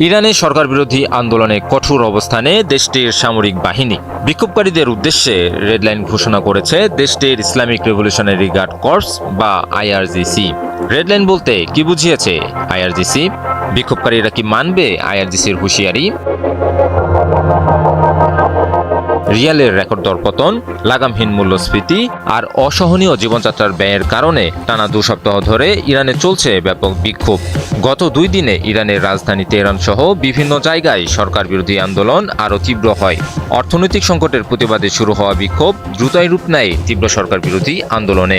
ইরানের সরকার বিরোধী আন্দোলনে কঠোর অবস্থানে দেশটির সামরিক বাহিনী বিক্ষোভকারীদের উদ্দেশ্যে রেডলাইন ঘোষণা করেছে দেশটির ইসলামিক রেভলিউশনারি গার্ড কর্পস বা আইআরজিসি। রেডলাইন বলতে কি বুঝিয়েছে আইআরজিসি? বিক্ষোভকারীরা কি মানবে আইআরজিসির হুঁশিয়ারি? রিয়ালের রেকর্ড দরপতন, লাগামহীন মূল্যস্ফীতি আর অসহনীয় জীবনযাত্রার ব্যয়ের কারণে টানা 2 সপ্তাহ ধরে ইরানে চলছে ব্যাপক বিক্ষোভ। গত 2 দিনে ইরানের রাজধানী তেহরান সহ বিভিন্ন জায়গায় সরকার বিরোধী আন্দোলন আরও তীব্র হয়। অর্থনৈতিক সংকটের প্রতিবাদে শুরু হওয়া বিক্ষোভ দ্রুতই রূপ নেয় তীব্র সরকার বিরোধী আন্দোলনে।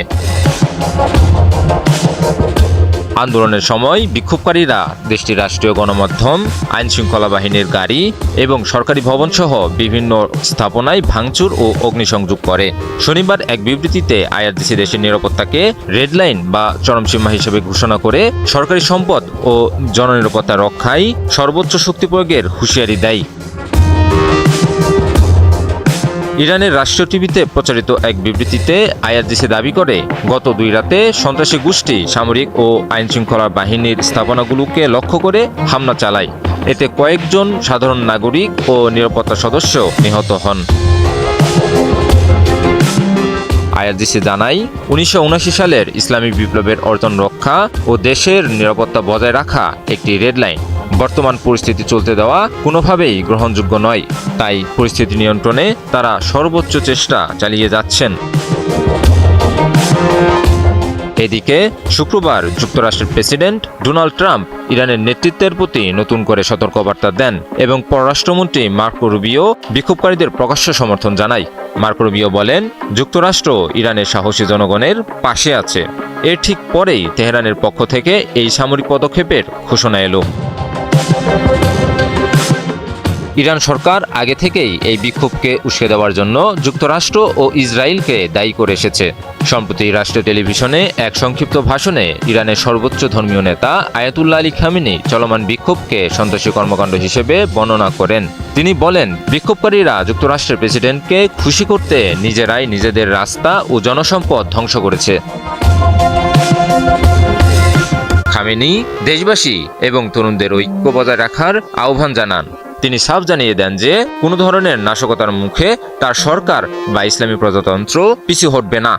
আন্দোলনের সময় বিক্ষোভকারীরা দেশটির রাষ্ট্রীয় গণমাধ্যম, আইনশৃঙ্খলা বাহিনীর গাড়ি এবং সরকারি ভবনসহ বিভিন্ন স্থাপনায় ভাঙচুর ও অগ্নিসংযোগ করে। শনিবার এক বিবৃতিতে আইআরজিসি দেশের নিরাপত্তাকে রেডলাইন বা চরমসীমা হিসেবে ঘোষণা করে সরকারি সম্পদ ও জননিরাপত্তা রক্ষায় সর্বোচ্চ শক্তি প্রয়োগের হুঁশিয়ারি দেয়। ইরানের রাষ্ট্রীয় টিভিতে প্রচারিত এক বিবৃতিতে আইআরজিসি দাবি করে, গত 2 রাতে সন্ত্রাসী গোষ্ঠী সামরিক ও আইনশৃঙ্খলা বাহিনীর স্থাপনাগুলোকে লক্ষ্য করে হামলা চালায়। এতে কয়েকজন সাধারণ নাগরিক ও নিরাপত্তা সদস্য নিহত হন। আইআরজিসি জানায়, 1979 সালের ইসলামিক বিপ্লবের অর্জন রক্ষা ও দেশের নিরাপত্তা বজায় রাখা একটি রেডলাইন বর্তমান পরিস্থিতি চলতে দেওয়া কোনোভাবেই গ্রহণযোগ্য নয়। তাই পরিস্থিতি নিয়ন্ত্রণে তারা সর্বোচ্চ চেষ্টা চালিয়ে যাচ্ছেন। এদিকে শুক্রবার যুক্তরাষ্ট্রের প্রেসিডেন্ট ডোনাল্ড ট্রাম্প ইরানের নেতৃত্বের প্রতি নতুন করে সতর্কবার্তা দেন এবং পররাষ্ট্রমন্ত্রী মার্কো রুবিও বিক্ষোভকারীদের প্রকাশ্য সমর্থন জানায়। মার্কো রুবিও বলেন, যুক্তরাষ্ট্র ইরানের সাহসী জনগণের পাশে আছে। এর ঠিক পরেই তেহরানের পক্ষ থেকে এই সামরিক পদক্ষেপের ঘোষণা এলো। ইরান সরকার আগে থেকেই এই বিক্ষোভকে উস্কে দেওয়ার জন্য যুক্তরাষ্ট্র ও ইসরায়েলকে দায়ী করে এসেছে। সম্প্রতি রাষ্ট্রীয় টেলিভিশনে এক সংক্ষিপ্ত ভাষণে ইরানের সর্বোচ্চ ধর্মীয় নেতা আয়াতুল্লাহ আলী খামেনি চলমান বিক্ষোভকে সন্ত্রাসী কর্মকাণ্ড হিসেবে বর্ণনা করেন। তিনি বলেন, বিক্ষোভকারীরা যুক্তরাষ্ট্রের প্রেসিডেন্টকে খুশি করতে নিজেরাই নিজেদের রাস্তা ও জনসম্পদ ধ্বংস করেছে। খামেনি দেশবাসী এবং তরুণদের ঐক্য বজায় রাখার আহ্বান জানান। তিনি সাফ জানিয়ে দেন যে কোনো ধরনের নাশকতার মুখে তার সরকার বা ইসলামী প্রজাতন্ত্র পিছু হটবে না।